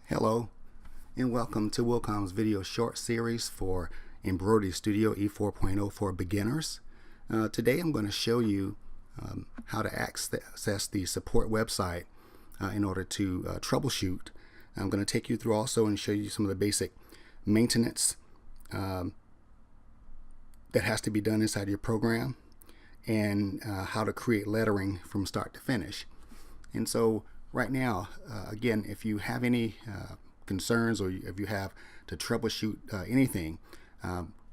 Hello and welcome to Wilcom's video short series for EmbroideryStudio E4.0 for beginners. Today I'm going to show you how to access the support website in order to troubleshoot. I'm going to take you through also and show you some of the basic maintenance that has to be done inside your program, and how to create lettering from start to finish. And so right now, again, if you have any concerns or if you have to troubleshoot anything,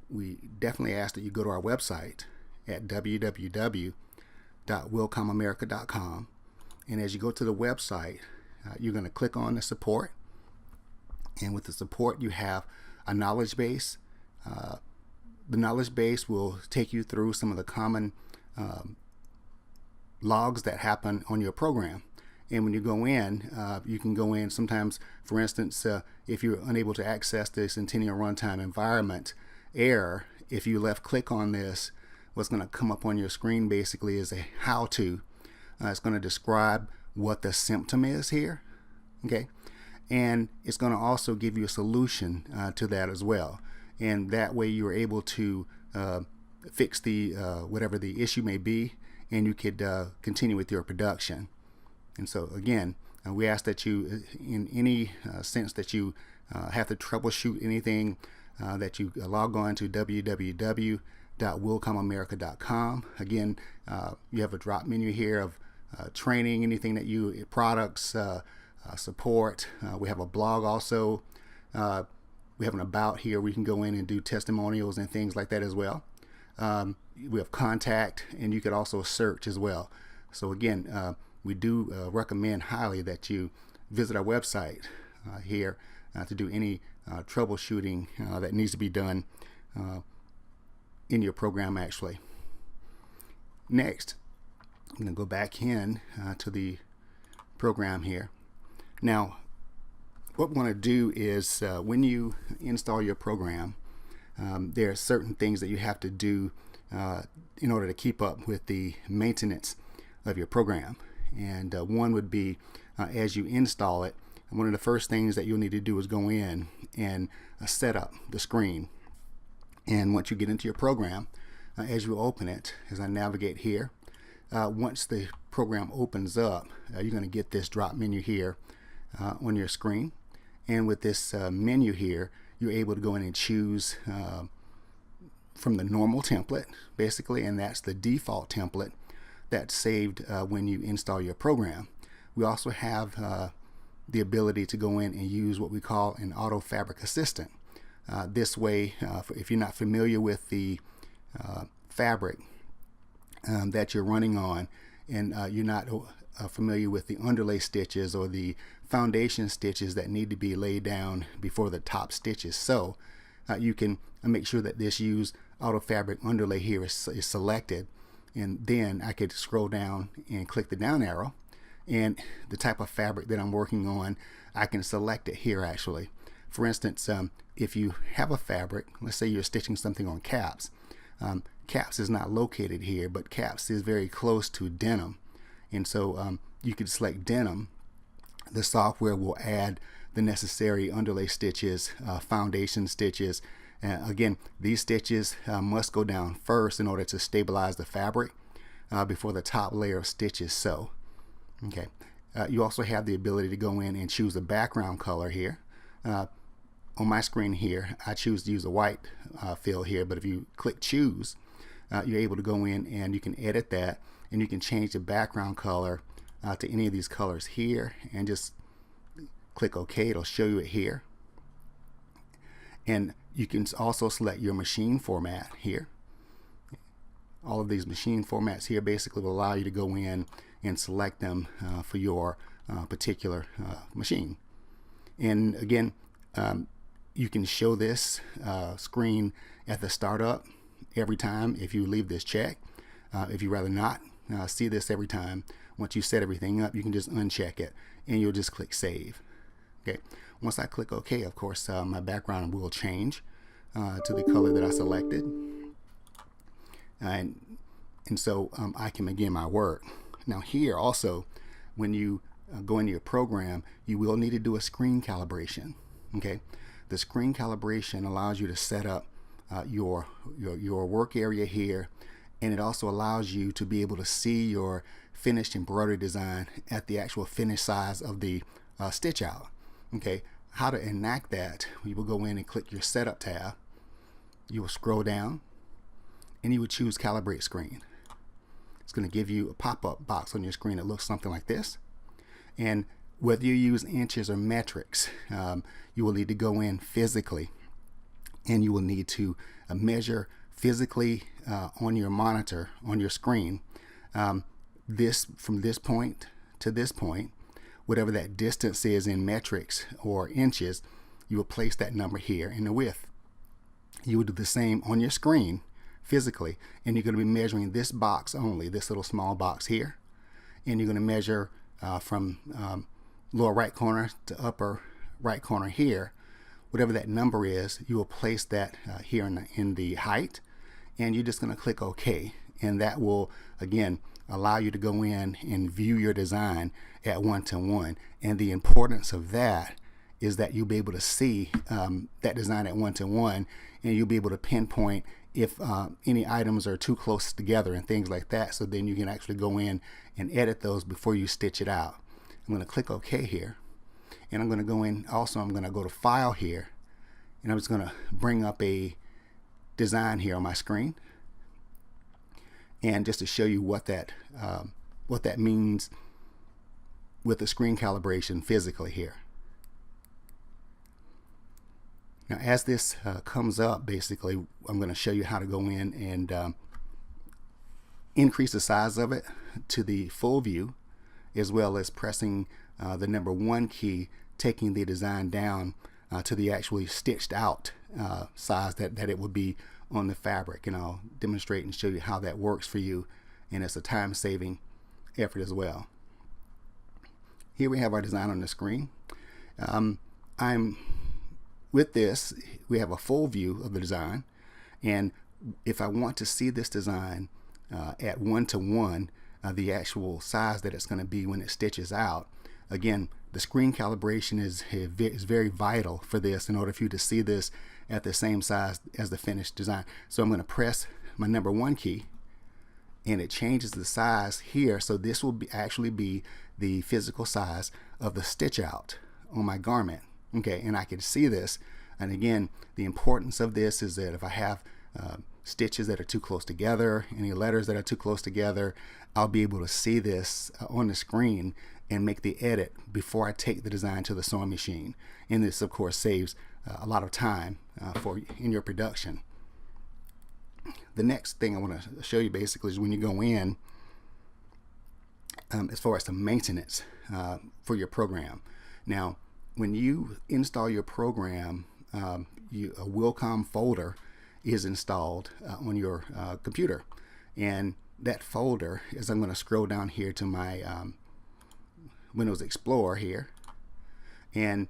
we definitely ask that you go to our website at www.wilcomamerica.com, and as you go to the website, you're going to click on the support, and with the support you have a knowledge base. The knowledge base will take you through some of the common logs that happen on your program. And when you go in, you can go in sometimes, for instance, if you're unable to access the Centennial Runtime Environment error, if you left click on this, what's going to come up on your screen basically is a how-to. It's going to describe what the symptom is here, okay? And it's going to also give you a solution to that as well. And that way you're able to fix the whatever the issue may be, and you could continue with your production. And so again, we ask that you, in any sense that you have to troubleshoot anything, that you log on to www.wilcomamerica.com. Again, you have a drop menu here of training, anything that you, products, support. We have a blog also. We have an about here. We can go in and do testimonials and things like that as well. We have contact, and you could also search as well. So again, we do recommend highly that you visit our website here to do any troubleshooting that needs to be done in your program actually. Next, I'm going to go back in to the program here. Now, what we want to do is when you install your program, there are certain things that you have to do in order to keep up with the maintenance of your program. And one would be as you install it, one of the first things that you'll need to do is go in and set up the screen. And once you get into your program, as you open it, as I navigate here, once the program opens up, you're going to get this drop menu here on your screen. And with this menu here, you're able to go in and choose from the normal template basically, and that's the default template that's saved when you install your program. We also have the ability to go in and use what we call an auto fabric assistant. This way, if you're not familiar with the fabric that you're running on, and you're not familiar with the underlay stitches or the foundation stitches that need to be laid down before the top stitches, so you can make sure that this use auto fabric underlay here is selected. And then I could scroll down and click the down arrow, and the type of fabric that I'm working on, I can select it here actually. For instance, if you have a fabric, let's say you're stitching something on caps. Caps is not located here, but caps is very close to denim. And so you could select denim. The software will add the necessary underlay stitches, foundation stitches. Again, these stitches must go down first in order to stabilize the fabric before the top layer of stitches sew. Okay. You also have the ability to go in and choose a background color here. On my screen here, I choose to use a white fill here, but if you click choose, you're able to go in and you can edit that, and you can change the background color to any of these colors here, and just click OK. It'll show you it here. And you can also select your machine format here. All of these machine formats here basically will allow you to go in and select them for your particular machine. And again, you can show this screen at the startup every time if you leave this check. If you rather not see this every time, once you set everything up, you can just uncheck it and you'll just click save. Okay. Once I click OK, of course, my background will change to the color that I selected, and so I can begin my work. Now here also, when you go into your program, you will need to do a screen calibration. Okay, the screen calibration allows you to set up your work area here, and it also allows you to be able to see your finished embroidery design at the actual finished size of the stitch out. Okay, how to enact that? You will go in and click your setup tab. You will scroll down and you will choose calibrate screen. It's going to give you a pop-up box on your screen that looks something like this. And whether you use inches or metrics, you will need to go in physically, and you will need to measure physically on your monitor, on your screen, from this point to this point, whatever that distance is in metrics or inches, you will place that number here in the width. You will do the same on your screen physically, and you're going to be measuring this box only, this little small box here, and you're going to measure from lower right corner to upper right corner here. Whatever that number is, you will place that here in the height, and you're just going to click OK, and that will again allow you to go in and view your design at 1-to-1. And the importance of that is that you'll be able to see that design at 1-to-1, and you'll be able to pinpoint if any items are too close together and things like that, so then you can actually go in and edit those before you stitch it out. I'm going to click OK here, and I'm going to go in also, I'm going to go to File here, and I'm just going to bring up a design here on my screen, and just to show you what that means with the screen calibration physically here. Now as this comes up, basically I'm going to show you how to go in and increase the size of it to the full view, as well as pressing the number 1 key, taking the design down to the actually stitched out size that it would be on the fabric. And I'll demonstrate and show you how that works for you, and it's a time-saving effort as well. Here we have our design on the screen. With this, we have a full view of the design, and if I want to see this design at 1-to-1, the actual size that it's going to be when it stitches out, again, the screen calibration is very vital for this in order for you to see this at the same size as the finished design. So I'm going to press my number 1 key, and it changes the size here, so this will actually be the physical size of the stitch out on my garment. Okay, and I can see this, and again, the importance of this is that if I have stitches that are too close together, any letters that are too close together, I'll be able to see this on the screen and make the edit before I take the design to the sewing machine. And this of course saves a lot of time in your production. The next thing I want to show you basically is when you go in, as far as the maintenance for your program. Now when you install your program, a Wilcom folder is installed on your computer, and that folder, as I'm going to scroll down here to my Windows Explorer here, and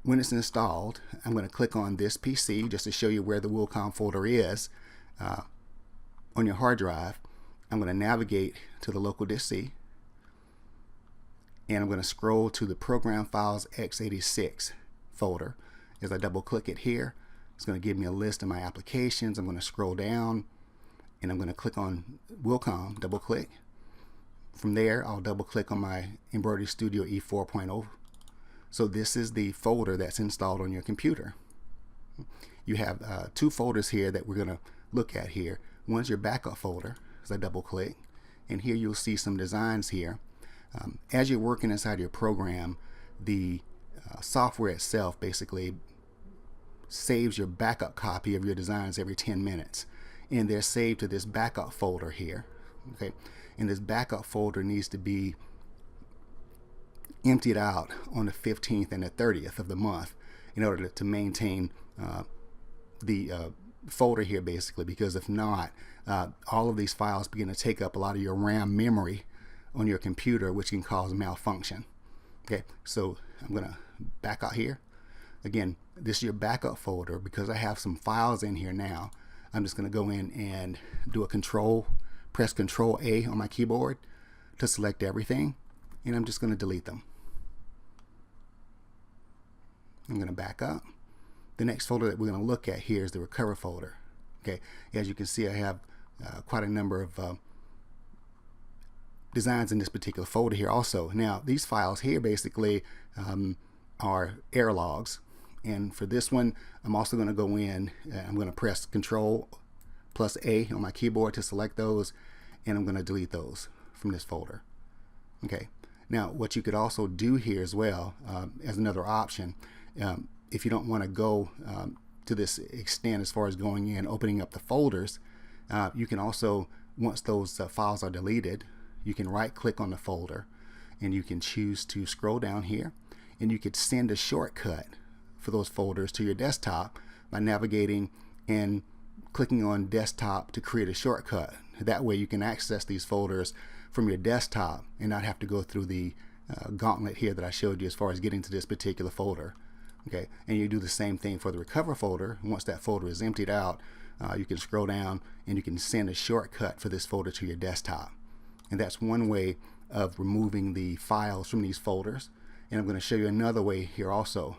when it's installed, I'm going to click on this PC just to show you where the Wilcom folder is on your hard drive. I'm going to navigate to the local disk C, and I'm going to scroll to the Program Files x86 folder. As I double click it here, it's going to give me a list of my applications. I'm going to scroll down, and I'm going to click on Wilcom, double click. From there, I'll double click on my EmbroideryStudio E4.0. So this is the folder that's installed on your computer. You have 2 folders here that we're going to look at here. One's your backup folder, as I double click, and here you'll see some designs here. As you're working inside your program, the software itself basically saves your backup copy of your designs every 10 minutes, and they're saved to this backup folder here. Okay, and this backup folder needs to be emptied out on the 15th and the 30th of the month in order to maintain the folder here, basically, because if not, all of these files begin to take up a lot of your RAM memory on your computer, which can cause malfunction. Okay, so I'm going to back out here. Again, this is your backup folder. Because I have some files in here now, I'm just going to go in and do a press Control A on my keyboard to select everything. and I'm just going to delete them. I'm going to back up. The next folder that we're going to look at here is the recover folder. Okay, as you can see, I have quite a number of designs in this particular folder here also. Now, these files here basically are error logs, and for this one, I'm also going to go in, I'm going to press Control+A on my keyboard to select those, and I'm going to delete those from this folder. Okay, now what you could also do here as well, as another option, if you don't want to go to this extent as far as going in, opening up the folders, you can also, once those files are deleted, you can right click on the folder and you can choose to scroll down here, and you could send a shortcut for those folders to your desktop by navigating and clicking on desktop to create a shortcut. That way you can access these folders from your desktop and not have to go through the gauntlet here that I showed you as far as getting to this particular folder. Okay, and you do the same thing for the recover folder. Once that folder is emptied out, you can scroll down and you can send a shortcut for this folder to your desktop. And that's one way of removing the files from these folders. And I'm going to show you another way here also.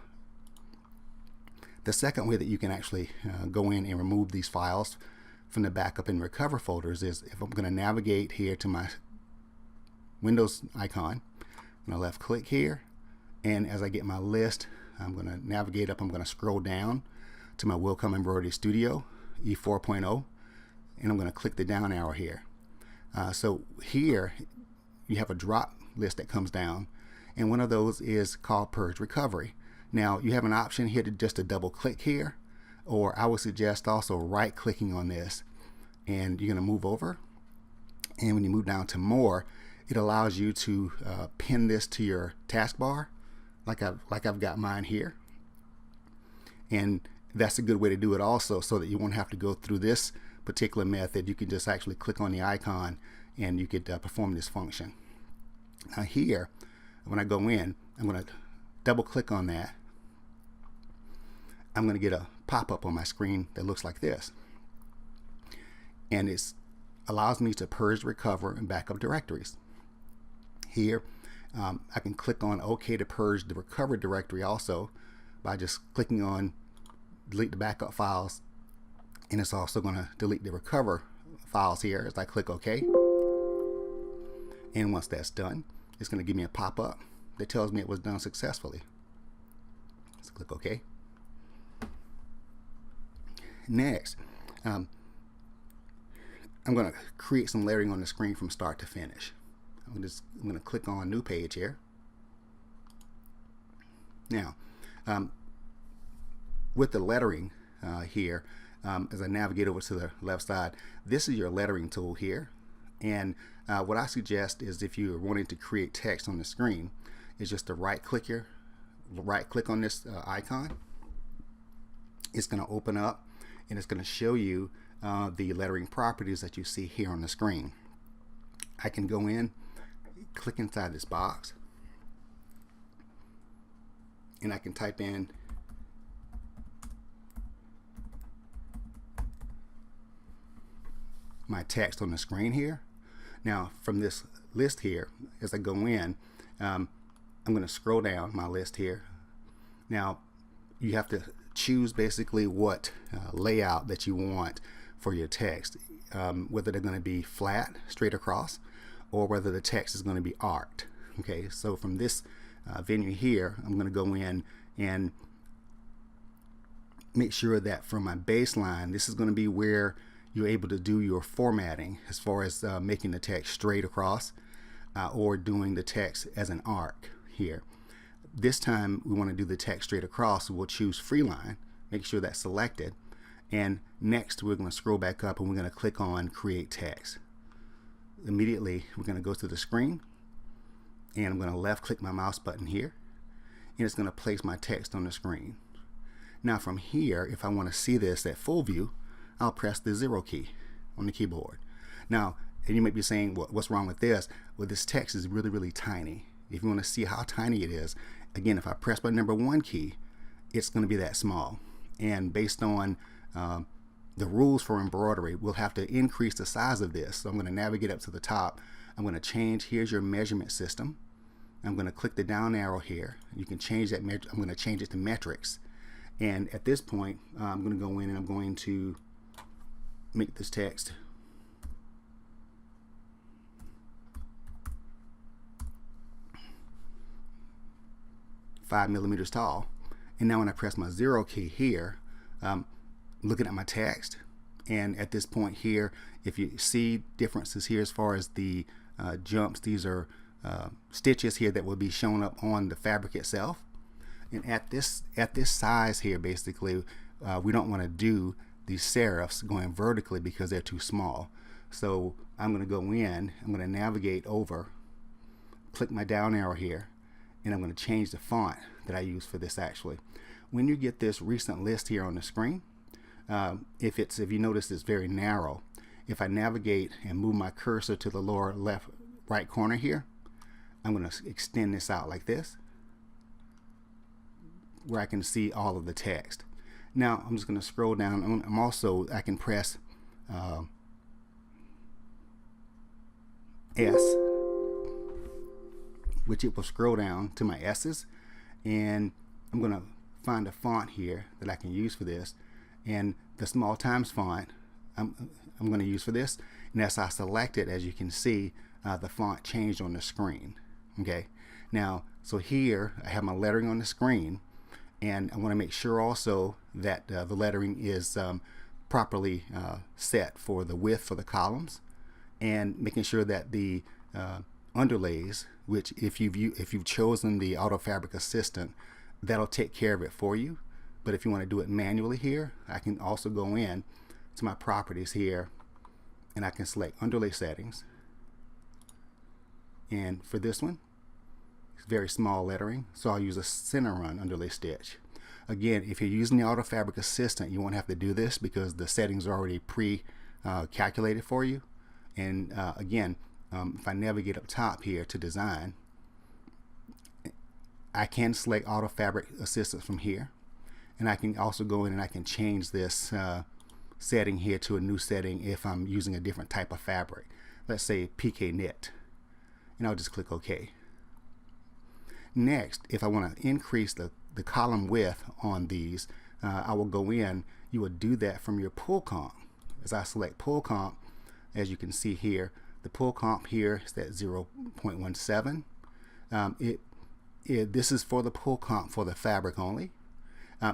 The second way that you can actually go in and remove these files from the backup and recover folders is if I'm going to navigate here to my Windows icon, I'm going to left click here, and as I get my list, I'm going to navigate up, I'm going to scroll down to my Wilcom EmbroideryStudio E4.0, and I'm going to click the down arrow here. So here you have a drop list that comes down, and one of those is called Purge Recovery. Now you have an option here to just double click here, or I would suggest also right clicking on this, and you're going to move over, and when you move down to more, it allows you to pin this to your taskbar like I've got mine here, and that's a good way to do it also, so that you won't have to go through this particular method. You can just actually click on the icon and you could perform this function. Now here, when I go in, I'm going to double click on that. I'm going to get a pop-up on my screen that looks like this, and it allows me to purge, recover, and backup directories. Here I can click on OK to purge the recover directory also by just clicking on delete the backup files, and it's also going to delete the recover files here as I click OK. And once that's done, it's going to give me a pop-up that tells me it was done successfully. Let's click OK. Next, I'm going to create some layering on the screen from start to finish. I'm going to click on New Page here. Now, with the lettering here, as I navigate over to the left side, this is your lettering tool here. And what I suggest is, if you're wanting to create text on the screen, is just to right click on this icon. It's going to open up, and it's going to show you the lettering properties that you see here on the screen. I can go in, click inside this box, and I can type in my text on the screen here. Now from this list here, as I go in, I'm going to scroll down my list here. Now you have to choose basically what layout that you want for your text, whether they're going to be flat straight across or whether the text is going to be arced. Okay, so from this venue here, I'm going to go in and make sure that from my baseline, this is going to be where you're able to do your formatting as far as making the text straight across or doing the text as an arc here. This time we want to do the text straight across, so we'll choose Freeline, make sure that's selected, and next we're going to scroll back up and we're going to click on Create Text. Immediately we're going to go to the screen, and I'm going to left click my mouse button here, and it's going to place my text on the screen. Now from here, if I want to see this at full view, I'll press the 0 key on the keyboard. Now, and you might be saying, what's wrong with this? Well, this text is really, really tiny. If you want to see how tiny it is, again, if I press my number 1 key, it's going to be that small. And based on the rules for embroidery, we'll have to increase the size of this. So I'm going to navigate up to the top. I'm going to change, here's your measurement system. I'm going to click the down arrow here. You can change that. I'm going to change it to metrics. And at this point, I'm going to go in and I'm going to make this text 5 millimeters tall. And now when I press my 0 key here, looking at my text, and at this point here, if you see differences here as far as the jumps, these are stitches here that will be shown up on the fabric itself. And at this size here, basically, we don't want to do these serifs going vertically because they're too small. So I'm going to go in, I'm going to navigate over, click my down arrow here, and I'm going to change the font that I use for this. Actually, when you get this recent list here on the screen, if you notice it's very narrow, if I navigate and move my cursor to the lower right corner here, I'm going to extend this out like this, where I can see all of the text. Now I'm just going to scroll down. I can press S, which it will scroll down to my S's, and I'm going to find a font here that I can use for this, and the small times font I'm going to use for this. And as I select it, as you can see, the font changed on the screen. Okay, now so here I have my lettering on the screen, and I want to make sure also that the lettering is properly set for the width for the columns, and making sure that the underlays, which if you've chosen the Auto Fabric Assistant, that'll take care of it for you. But if you want to do it manually here, I can also go in to my properties here, and I can select underlay settings. And for this one, it's very small lettering, so I'll use a center run underlay stitch. Again, if you're using the Auto Fabric Assistant, you won't have to do this because the settings are already pre-calculated for you. And again, if I navigate up top here to design, I can select Auto Fabric Assistant from here, and I can also go in and I can change this setting here to a new setting if I'm using a different type of fabric. Let's say PK knit, and I'll just click OK. Next, if I want to increase the column width on these, I will go in. You would do that from your pull comp. As I select pull comp, as you can see here, the pull comp here is at 0.17. This is for the pull comp for the fabric only.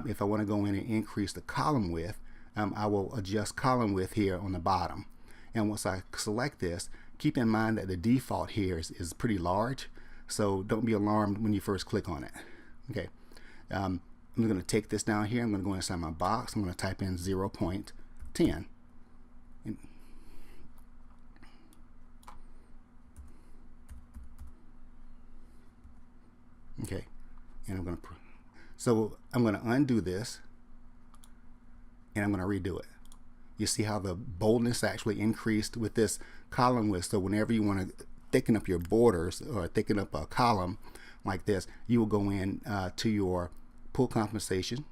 If I want to go in and increase the column width, I will adjust column width here on the bottom. And once I select this, keep in mind that the default here is pretty large, so don't be alarmed when you first click on it. Okay, I'm going to take this down here. I'm going to go inside my box. I'm going to type in 0.10. Okay, and I'm going to undo this, and I'm going to redo it. You see how the boldness actually increased with this column width. So whenever you want to thicken up your borders or thicken up a column like this, you will go in to your pull compensation,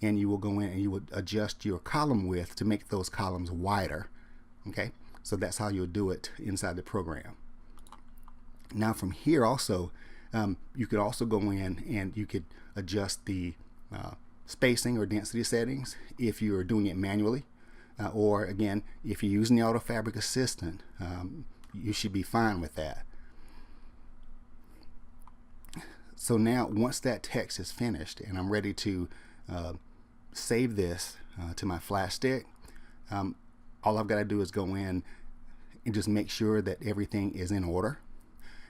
and you will go in and you would adjust your column width to make those columns wider. Okay, so that's how you'll do it inside the program. Now from here also, you could also go in and you could adjust the spacing or density settings if you're doing it manually, or again, if you're using the Auto Fabric Assistant, you should be fine with that. So now once that text is finished and I'm ready to save this to my flash stick, all I've got to do is go in and just make sure that everything is in order.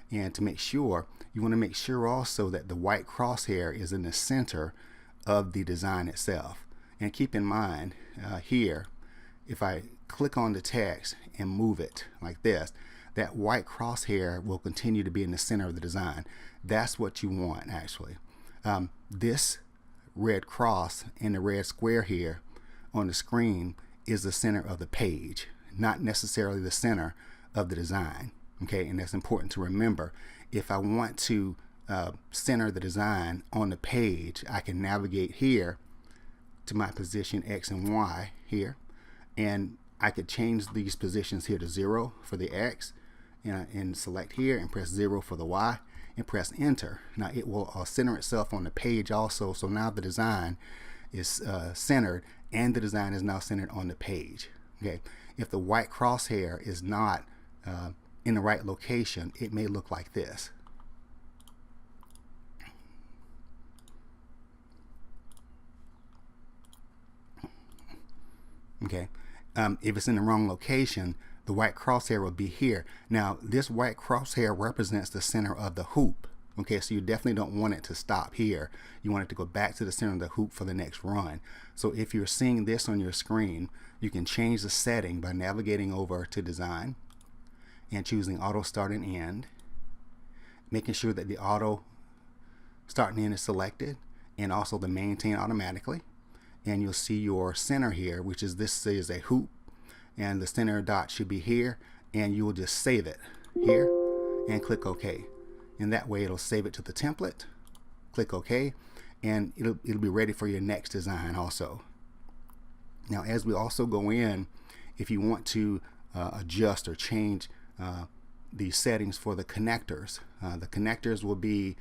And to make sure, you want to make sure also that the white crosshair is in the center of the design itself. And keep in mind here, if I click on the text and move it like this, that white crosshair will continue to be in the center of the design. That's what you want actually. This red cross and the red square here on the screen is the center of the page, not necessarily the center of the design. Okay, and that's important to remember. If I want to center the design on the page, I can navigate here to my position X and Y here, and I could change these positions here to 0 for the X, and select here and press 0 for the Y, and press enter. Now it will center itself on the page also, so now the design is centered and the design is now centered on the page. Okay, if the white crosshair is not in the right location, it may look like this. Okay, if it's in the wrong location, the white crosshair will be here. Now this white crosshair represents the center of the hoop. Okay, so you definitely don't want it to stop here. You want it to go back to the center of the hoop for the next run. So if you're seeing this on your screen, you can change the setting by navigating over to Design and choosing Auto Start and End, making sure that the Auto Start and End is selected, and also the Maintain Automatically. And you'll see your center here, which is this is a hoop, and the center dot should be here, and you will just save it here and click OK. And that way it'll save it to the template, click OK, and it'll be ready for your next design also. Now as we also go in, if you want to adjust or change the settings for the connectors will be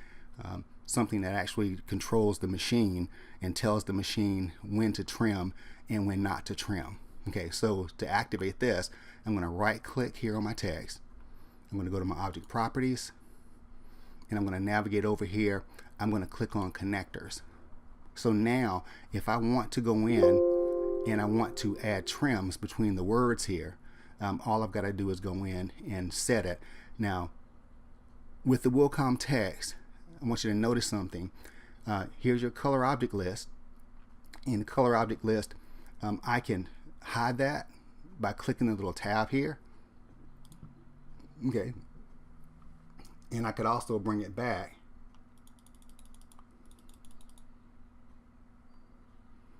something that actually controls the machine and tells the machine when to trim and when not to trim. Okay, so to activate this, I'm going to right click here on my text. I'm going to go to my object properties, and I'm going to navigate over here. I'm going to click on connectors. So now if I want to go in and I want to add trims between the words here, all I've got to do is go in and set it. Now with the Wilcom text, I want you to notice something. Here's your color object list. In the color object list, I can hide that by clicking the little tab here. Okay, and I could also bring it back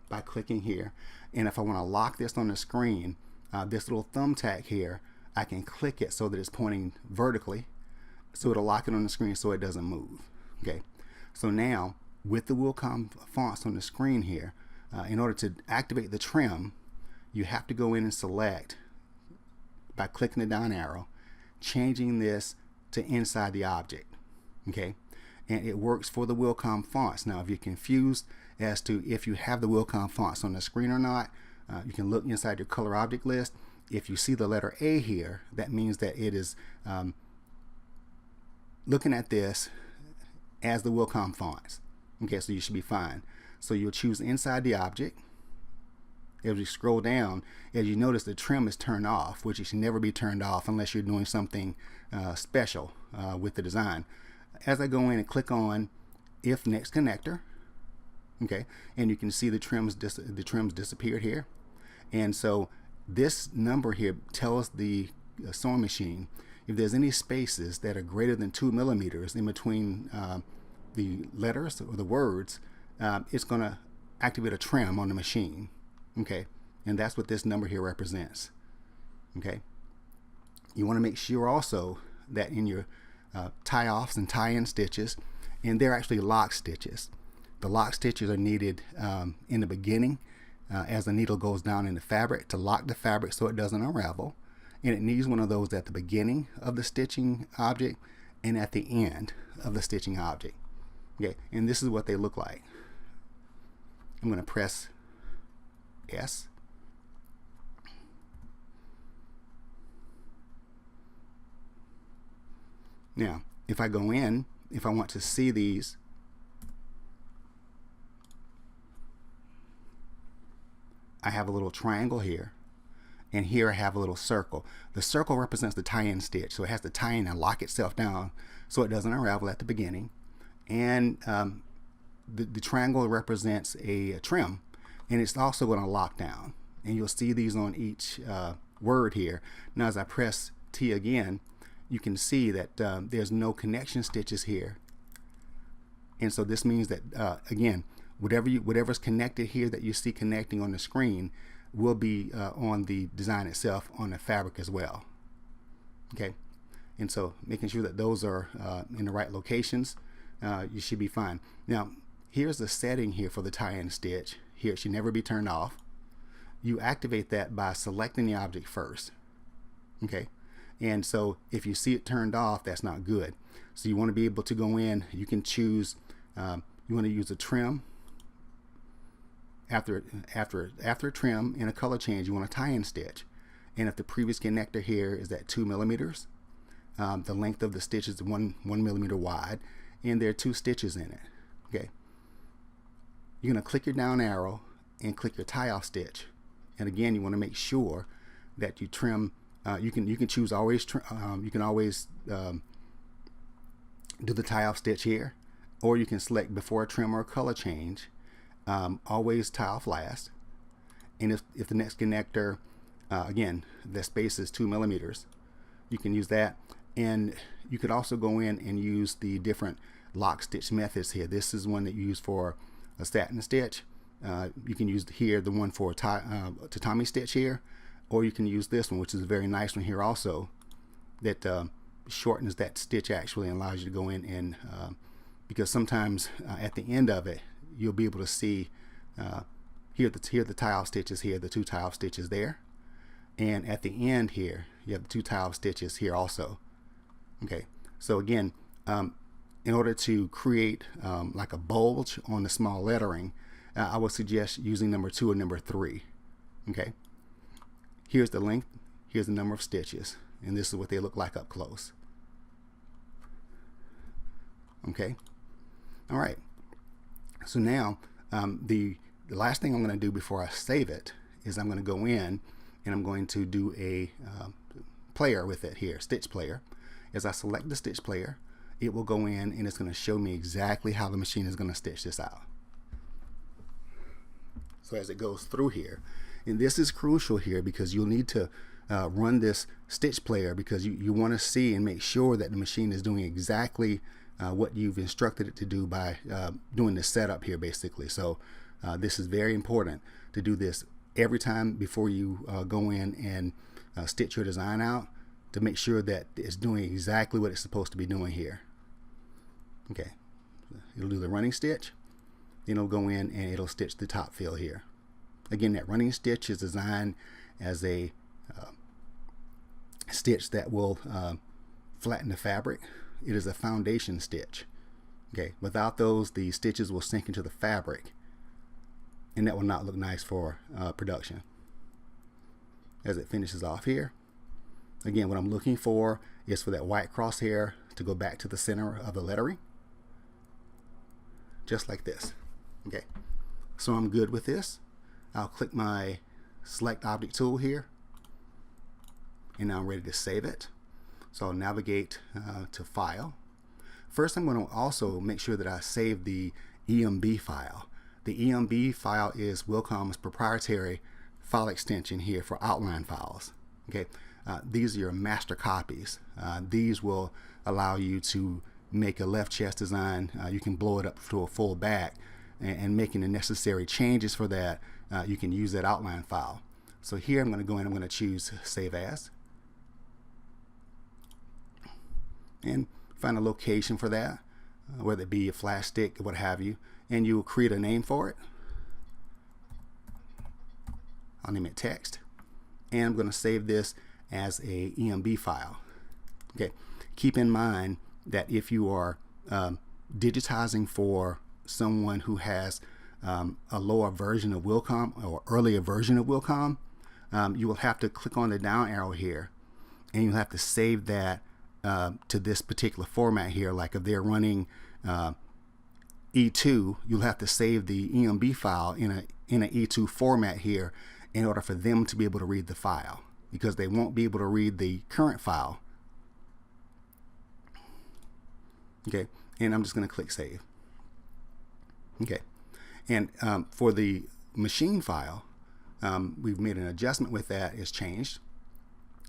by clicking here. And if I want to lock this on the screen, this little thumbtack here, I can click it so that it's pointing vertically, so it'll lock it on the screen so it doesn't move. Okay, so now with the Wilcom fonts on the screen here, in order to activate the trim, you have to go in and select by clicking the down arrow, changing this to inside the object. Okay, and it works for the Wilcom fonts. Now if you're confused as to if you have the Wilcom fonts on the screen or not, you can look inside your color object list. If you see the letter A here, that means that it is looking at this as the Wilcom fonts. Okay, so you should be fine. So you'll choose inside the object. As you scroll down, as you notice, the trim is turned off, which it should never be turned off unless you're doing something special with the design. As I go in and click on If Next Connector, okay, and you can see the trims disappeared here. And so this number here tells the sewing machine if there's any spaces that are greater than 2 millimeters in between the letters or the words, it's going to activate a trim on the machine. Okay, and that's what this number here represents. Okay, you want to make sure also that in your tie-offs and tie-in stitches, and they're actually lock stitches. The lock stitches are needed in the beginning as the needle goes down in the fabric to lock the fabric so it doesn't unravel, and it needs one of those at the beginning of the stitching object and at the end of the stitching object. Okay, and this is what they look like. I'm going to press S. Now, if I go in, if I want to see these, I have a little triangle here, and here I have a little circle. The circle represents the tie-in stitch, so it has to tie in and lock itself down so it doesn't unravel at the beginning. And the triangle represents a trim, and it's also going to lock down. And you'll see these on each word here. Now as I press T again, you can see that there's no connection stitches here. And so this means that again, whatever's connected here that you see connecting on the screen will be on the design itself on the fabric as well. Okay, and so making sure that those are in the right locations, you should be fine. Now here's the setting here for the tie-in stitch. Here it should never be turned off. You activate that by selecting the object first. Okay, and so if you see it turned off, that's not good. So you want to be able to go in, you can choose, you want to use a trim. After a trim and a color change, you want to tie-in stitch. And if the previous connector here is at 2 millimeters, the length of the stitch is 1 millimeter wide, and there are 2 stitches in it. Okay, you're going to click your down arrow and click your tie-off stitch. And again, you want to make sure that you trim. You can choose always. You can always do the tie-off stitch here, or you can select before a trim or a color change. Always tie off last. And if the next connector, again, the space is 2 millimeters, you can use that. And you could also go in and use the different lock stitch methods here. This is one that you use for a satin stitch. You can use here the one for tatami stitch here, or you can use this one, which is a very nice one here also, that shortens that stitch actually and allows you to go in and because sometimes at the end of it you'll be able to see here the tie-off stitches here, the 2 tie-off stitches there, and at the end here you have the 2 tie-off stitches here also. Okay, so again, in order to create like a bulge on the small lettering, I would suggest using number 2 or number 3. Okay, here's the length, here's the number of stitches, and this is what they look like up close. Okay, all right. So now the last thing I'm going to do before I save it is I'm going to go in and I'm going to do a player with it here, stitch player. As I select the stitch player, it will go in and it's going to show me exactly how the machine is going to stitch this out. So as it goes through here, and this is crucial here because you'll need to run this stitch player because you want to see and make sure that the machine is doing exactly what you've instructed it to do by doing the setup here basically. So this is very important to do this every time before you go in and stitch your design out, to make sure that it's doing exactly what it's supposed to be doing here. Okay, it'll do the running stitch, then it'll go in and it'll stitch the top fill here. Again, that running stitch is designed as a stitch that will flatten the fabric. It is a foundation stitch. Okay, without those, the stitches will sink into the fabric, and that will not look nice for production. As it finishes off here, again, what I'm looking for is for that white crosshair to go back to the center of the lettering, just like this. Okay, so I'm good with this. I'll click my select object tool here, and now I'm ready to save it. So I'll navigate to File. First, I'm going to also make sure that I save the EMB file. The EMB file is Wilcom's proprietary file extension here for outline files. Okay, these are your master copies. These will allow you to make a left chest design. You can blow it up to a full back, and making the necessary changes for that, you can use that outline file. So here I'm going to go in, I'm going to choose Save As, and find a location for that, whether it be a flash stick or what have you, and you will create a name for it. I'll name it text, and I'm going to save this as a EMB file. Okay, keep in mind that if you are digitizing for someone who has a lower version of Wilcom or earlier version of Wilcom, you will have to click on the down arrow here, and you'll have to save that to this particular format here. Like if they're running E2, you'll have to save the EMB file in an E2 format here in order for them to be able to read the file, because they won't be able to read the current file. Okay, and I'm just going to click Save. Okay, and for the machine file, we've made an adjustment with that. It's changed,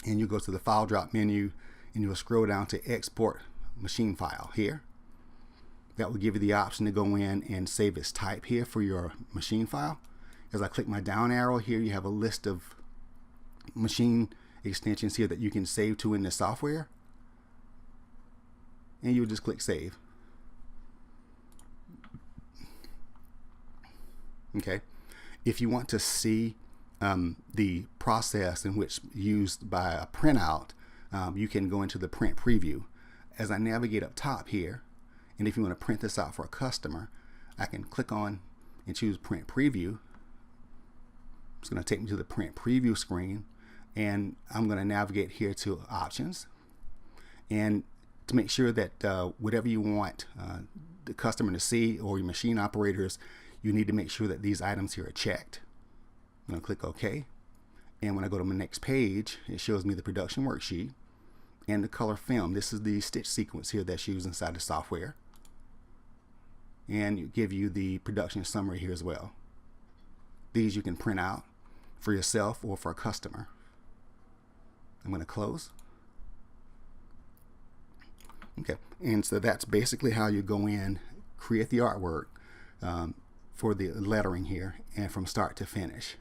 and you go to the File drop menu and you'll scroll down to Export Machine File here. That will give you the option to go in and save its type here for your machine file. As I click my down arrow here, you have a list of machine extensions here that you can save to in the software, and you'll just click Save. Okay, if you want to see the process in which used by a printout, you can go into the print preview. as I navigate up top here, and if you want to print this out for a customer, I can click on and choose print preview. It's going to take me to the print preview screen, and I'm going to navigate here to options, and to make sure that whatever you want the customer to see, or your machine operators, you need to make sure that these items here are checked. I'm going to click OK, and when I go to my next page, it shows me the production worksheet and the color film. This is the stitch sequence here that's used inside the software, and it give you the production summary here as well. These you can print out for yourself or for a customer. I'm going to close. Okay, and so that's basically how you go in, create the artwork for the lettering here, and from start to finish.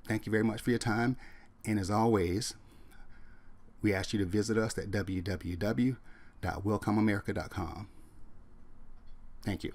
Thank you very much for your time, and as always, we ask you to visit us at www.wilcomamerica.com. Thank you.